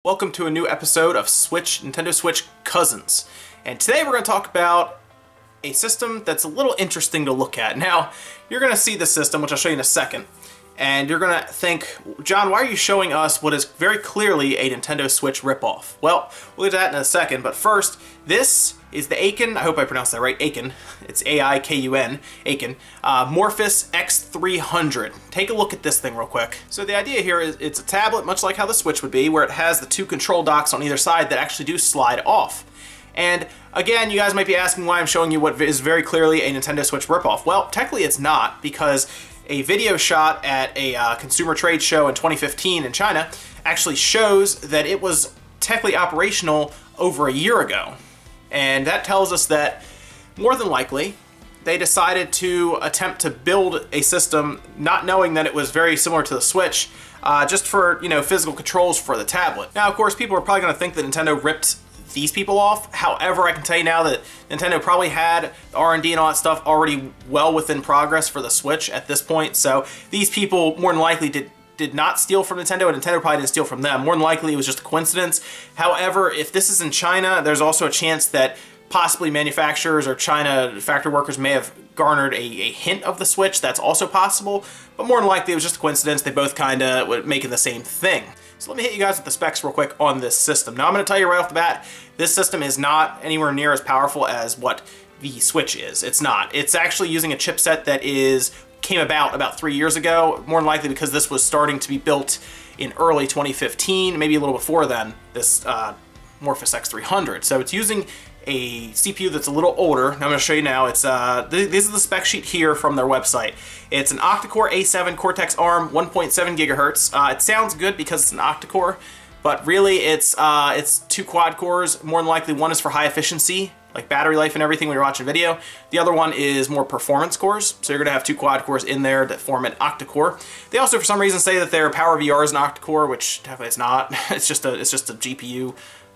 Welcome to a new episode of Nintendo Switch Cousins. And today we're going to talk about a system that's a little interesting to look at. Now, you're going to see the system, which I'll show you in a second, and you're going to think, John, why are you showing us what is very clearly a Nintendo Switch ripoff? Well, we'll get to that in a second, but first, this is the Aiken, I hope I pronounced that right, Aiken, it's A-I-K-U-N, Aiken, Morphus X300. Take a look at this thing real quick. So the idea here is it's a tablet, much like how the Switch would be, where it has the two control docks on either side that actually do slide off. And again, you guys might be asking why I'm showing you what is very clearly a Nintendo Switch ripoff. Well, technically it's not, because a video shot at a consumer trade show in 2015 in China actually shows that it was technically operational over a year ago. And that tells us that, more than likely, they decided to attempt to build a system not knowing that it was very similar to the Switch, just for, you know, physical controls for the tablet. Now, of course, people are probably going to think that Nintendo ripped these people off. However, I can tell you now that Nintendo probably had the R&D and all that stuff already well within progress for the Switch at this point, so these people more than likely did not steal from Nintendo, and Nintendo probably didn't steal from them. More than likely, it was just a coincidence. However, if this is in China, there's also a chance that possibly manufacturers or China factory workers may have garnered a hint of the Switch. That's also possible, but more than likely, it was just a coincidence. They both kind of were making the same thing. So let me hit you guys with the specs real quick on this system. Now, I'm going to tell you right off the bat, this system is not anywhere near as powerful as what the Switch is. It's not. It's actually using a chipset that came about 3 years ago, more than likely because this was starting to be built in early 2015, maybe a little before then, this Morphus X300. So it's using a CPU that's a little older. Now I'm going to show you now. It's this is the spec sheet here from their website. It's an octa-core A7 Cortex ARM 1.7 gigahertz. It sounds good because it's an octa-core, but really it's two quad cores. More than likely, one is for high efficiency, like battery life and everything when you're watching video. The other one is more performance cores, so you're going to have two quad cores in there that form an octa-core. They also, for some reason, say that their PowerVR is an octa-core, which technically it's not. It's just a GPU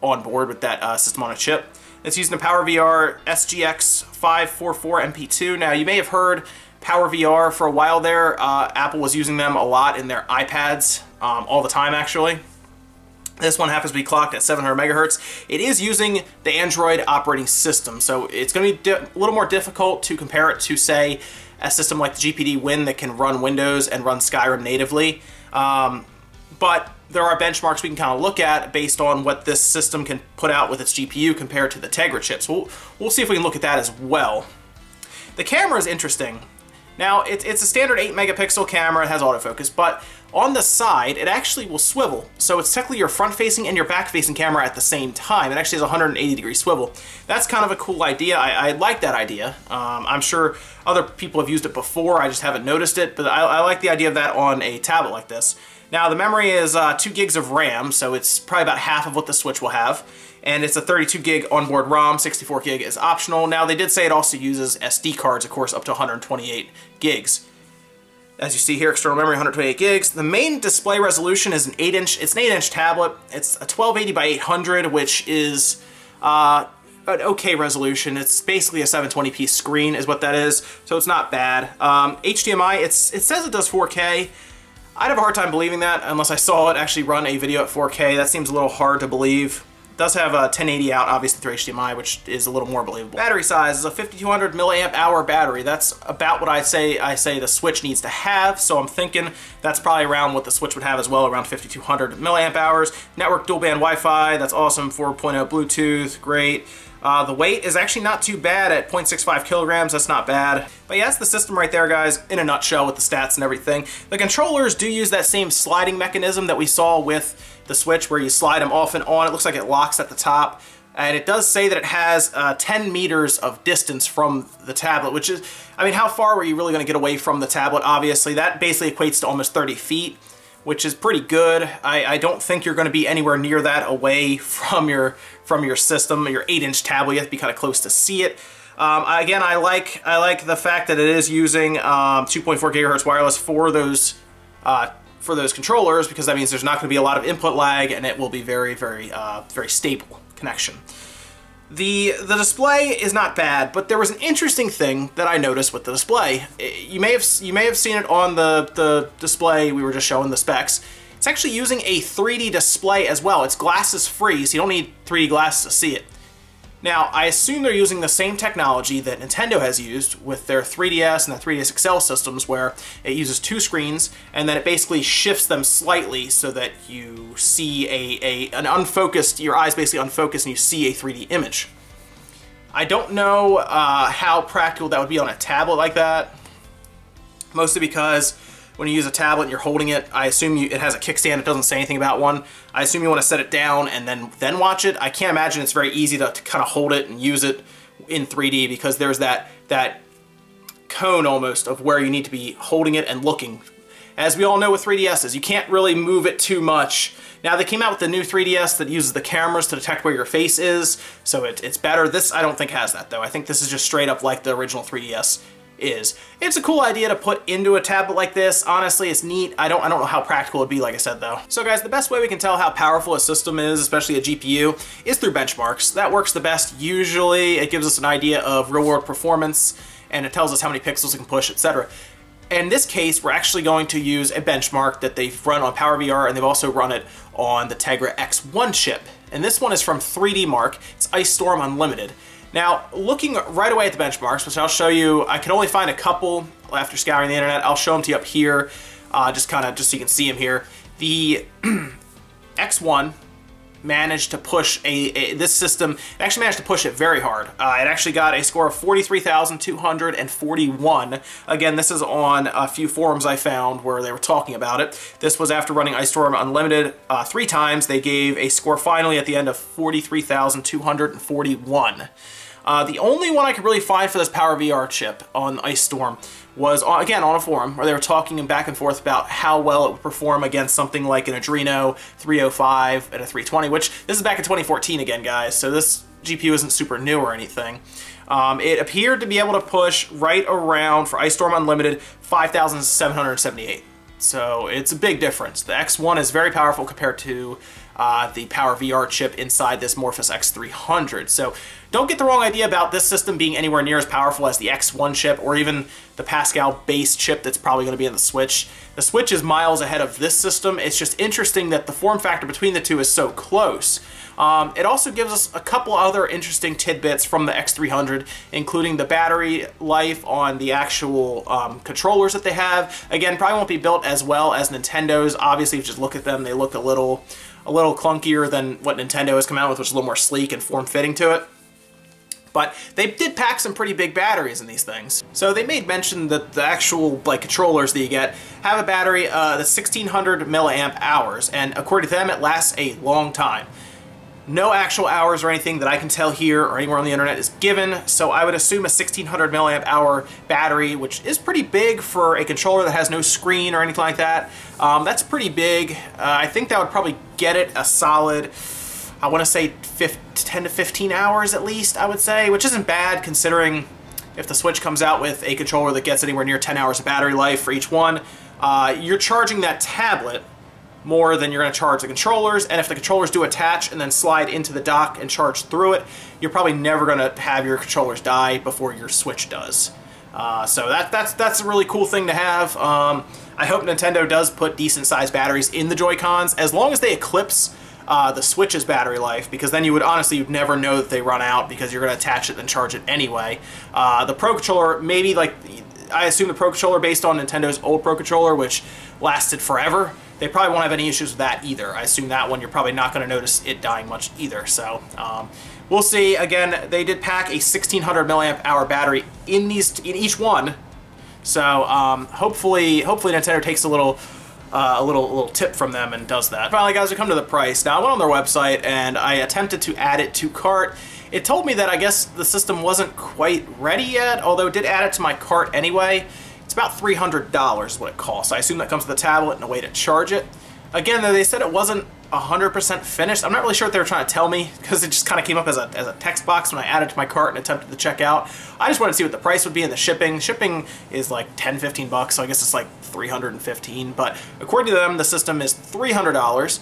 on board with that system on a chip. It's using a PowerVR SGX 544 MP2. Now, you may have heard PowerVR for a while there. Apple was using them a lot in their iPads, all the time, actually. This one happens to be clocked at 700 megahertz. It is using the Android operating system, so it's going to be a little more difficult to compare it to, say, a system like the GPD Win that can run Windows and run Skyrim natively. But there are benchmarks we can kind of look at based on what this system can put out with its GPU compared to the Tegra chips. We'll see if we can look at that as well. The camera is interesting. Now, it's a standard 8 megapixel camera. It has autofocus, but on the side, it actually will swivel. So it's technically your front-facing and your back-facing camera at the same time. It actually has a 180-degree swivel. That's kind of a cool idea. I like that idea. I'm sure other people have used it before. I just haven't noticed it, but I like the idea of that on a tablet like this. Now, the memory is 2 gigs of RAM, so it's probably about half of what the Switch will have. And it's a 32 gig onboard ROM, 64 gig is optional. Now, they did say it also uses SD cards, of course, up to 128 gigs. As you see here, external memory, 128 gigs. The main display resolution is an 8-inch, it's an 8-inch tablet. It's a 1280 by 800, which is an okay resolution. It's basically a 720p screen is what that is, so it's not bad. HDMI, it says it does 4K. I'd have a hard time believing that unless I saw it actually run a video at 4K. That seems a little hard to believe. It does have a 1080 out, obviously, through HDMI, which is a little more believable. Battery size is a 5200 milliamp hour battery. That's about what I say the Switch needs to have, so I'm thinking that's probably around what the Switch would have as well, around 5200 milliamp hours. Network dual band Wi-Fi, that's awesome. 4.0 Bluetooth, great. The weight is actually not too bad at 0.65 kilograms, that's not bad. But yeah, that's the system right there, guys, in a nutshell with the stats and everything. The controllers do use that same sliding mechanism that we saw with the Switch, where you slide them off and on. It looks like it locks at the top. And it does say that it has 10 meters of distance from the tablet, which is, I mean, how far were you really going to get away from the tablet? Obviously, that basically equates to almost 30 feet. Which is pretty good. I don't think you're going to be anywhere near that away from your system, your 8-inch tablet. You have to be kind of close to see it. Again, I like the fact that it is using 2.4 gigahertz wireless for those controllers, because that means there's not going to be a lot of input lag, and it will be very stable connection. The display is not bad, but there was an interesting thing that I noticed with the display. You may have seen it on the display we were just showing, the specs. It's actually using a 3D display as well. It's glasses free, so you don't need 3D glasses to see it. Now, I assume they're using the same technology that Nintendo has used with their 3DS and the 3DS XL systems, where it uses two screens and then it basically shifts them slightly so that you see an unfocused, your eyes basically unfocused and you see a 3D image. I don't know how practical that would be on a tablet like that, mostly because when you use a tablet and you're holding it, I assume it has a kickstand. It doesn't say anything about one. I assume you want to set it down and then watch it. I can't imagine it's very easy to kind of hold it and use it in 3D, because there's that cone almost of where you need to be holding it and looking. As we all know with 3DSs, you can't really move it too much. Now, they came out with the new 3DS that uses the cameras to detect where your face is, so it's better. This, I don't think, has that, though. I think this is just straight up like the original 3DS is. It's a cool idea to put into a tablet like this. Honestly, it's neat. I don't know how practical it'd be, like I said, though. So guys, the best way we can tell how powerful a system is, especially a GPU, is through benchmarks. That works the best usually. It gives us an idea of real-world performance, and it tells us how many pixels it can push, etc. In this case, we're actually going to use a benchmark that they've run on PowerVR, and they've also run it on the Tegra X1 chip. And this one is from 3D Mark. It's Ice Storm Unlimited. Now, looking right away at the benchmarks, which I'll show you, I can only find a couple after scouring the internet. I'll show them to you up here, just so you can see them here. The X1 managed to push this system, actually managed to push it very hard. It actually got a score of 43,241. Again, this is on a few forums I found where they were talking about it. This was after running Ice Storm Unlimited 3 times. They gave a score finally at the end of 43,241. The only one I could really find for this PowerVR chip on Ice Storm was, again, on a forum where they were talking back and forth about how well it would perform against something like an Adreno 305 and a 320, which this is back in 2014 again, guys, so this GPU isn't super new or anything. It appeared to be able to push right around, for Ice Storm Unlimited, 5,778. So it's a big difference. The X1 is very powerful compared to the PowerVR chip inside this Morphus X300. So don't get the wrong idea about this system being anywhere near as powerful as the X1 chip or even the Pascal base chip that's probably going to be in the Switch. The Switch is miles ahead of this system. It's just interesting that the form factor between the two is so close. It also gives us a couple other interesting tidbits from the X300, including the battery life on the actual controllers that they have. Again, probably won't be built as well as Nintendo's. Obviously, if you just look at them, they look a little clunkier than what Nintendo has come out with, which is a little more sleek and form-fitting to it. But they did pack some pretty big batteries in these things. So they made mention that the actual controllers that you get have a battery that's 1600 milliamp hours, and according to them, it lasts a long time. No actual hours or anything that I can tell here or anywhere on the internet is given, so I would assume a 1600 milliamp hour battery, which is pretty big for a controller that has no screen or anything like that. That's pretty big. I think that would probably get it a solid, I want to say 10 to 15 hours at least, I would say, which isn't bad considering if the Switch comes out with a controller that gets anywhere near 10 hours of battery life for each one. You're charging that tablet more than you're going to charge the controllers, and if the controllers do attach and then slide into the dock and charge through it, you're probably never going to have your controllers die before your Switch does. So that's a really cool thing to have. I hope Nintendo does put decent sized batteries in the Joy-Cons, as long as they eclipse the Switch's battery life, because then you'd never know that they run out because you're going to attach it and charge it anyway. The Pro Controller, maybe I assume the Pro Controller based on Nintendo's old Pro Controller, which lasted forever, they probably won't have any issues with that either. I assume that one you're probably not going to notice it dying much either. So we'll see. Again, they did pack a 1600 milliamp hour battery in each one. So hopefully Nintendo takes a little tip from them and does that. Finally, guys, we come to the price. Now, I went on their website and I attempted to add it to cart. It told me that I guess the system wasn't quite ready yet, although it did add it to my cart anyway. It's about $300 is what it costs. I assume that comes with the tablet and a way to charge it. Again, though, they said it wasn't 100% finished. I'm not really sure what they were trying to tell me, because it just kind of came up as a text box when I added it to my cart and attempted to check out. I just wanted to see what the price would be and the shipping. Shipping is like $10-15 bucks, so I guess it's like $315. But according to them, the system is $300.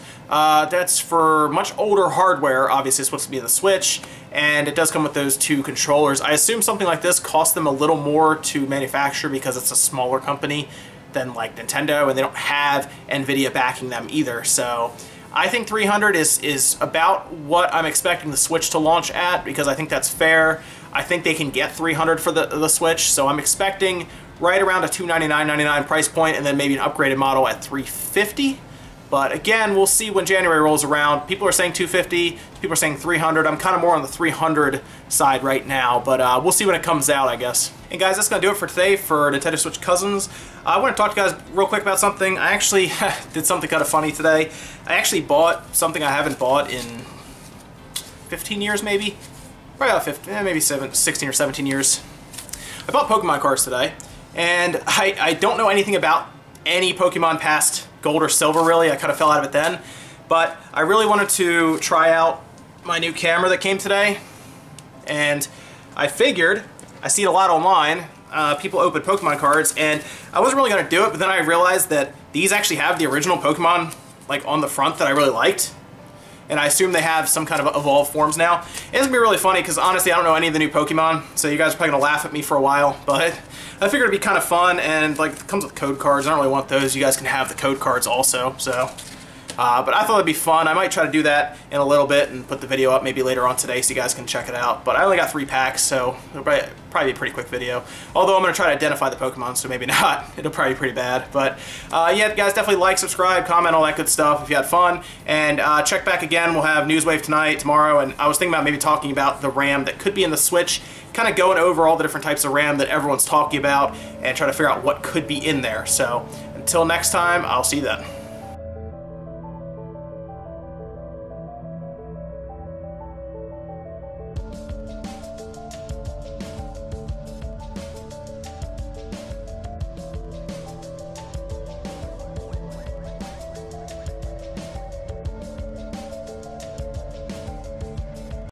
That's for much older hardware. Obviously, it's supposed to be in the Switch, and it does come with those two controllers. I assume something like this costs them a little more to manufacture because it's a smaller company than like Nintendo, and they don't have NVIDIA backing them either. So I think 300 is about what I'm expecting the Switch to launch at, because I think that's fair. I think they can get 300 for the Switch, so I'm expecting right around a $299.99 price point, and then maybe an upgraded model at $350. But again, we'll see when January rolls around. People are saying 250, people are saying 300. I'm kind of more on the 300 side right now, but we'll see when it comes out, I guess. And guys, that's gonna do it for today for Nintendo Switch Cousins. I want to talk to you guys real quick about something. I actually did something kind of funny today. I actually bought something I haven't bought in 15 years, maybe? Probably about 15, maybe 16 or 17 years. I bought Pokemon cards today, and I don't know anything about any Pokemon past Gold or Silver, really. I kind of fell out of it then. But I really wanted to try out my new camera that came today, and I figured, I see it a lot online, people open Pokemon cards, and I wasn't really going to do it, but then I realized that these actually have the original Pokemon like on the front that I really liked. And I assume they have some kind of evolved forms now. It's going to be really funny because honestly I don't know any of the new Pokemon, so you guys are probably going to laugh at me for a while, but I figured it'd be kind of fun, and like it comes with code cards. I don't really want those. You guys can have the code cards also, so. But I thought it'd be fun. I might try to do that in a little bit and put the video up maybe later on today so you guys can check it out. But I only got 3 packs, so it'll probably be a pretty quick video. Although I'm going to try to identify the Pokemon, so maybe not. It'll probably be pretty bad. But yeah, guys, definitely like, subscribe, comment, all that good stuff if you had fun. And check back again. We'll have Newswave tonight, tomorrow, and I was thinking about maybe talking about the RAM that could be in the Switch, kind of going over all the different types of RAM that everyone's talking about and try to figure out what could be in there. So until next time, I'll see you then.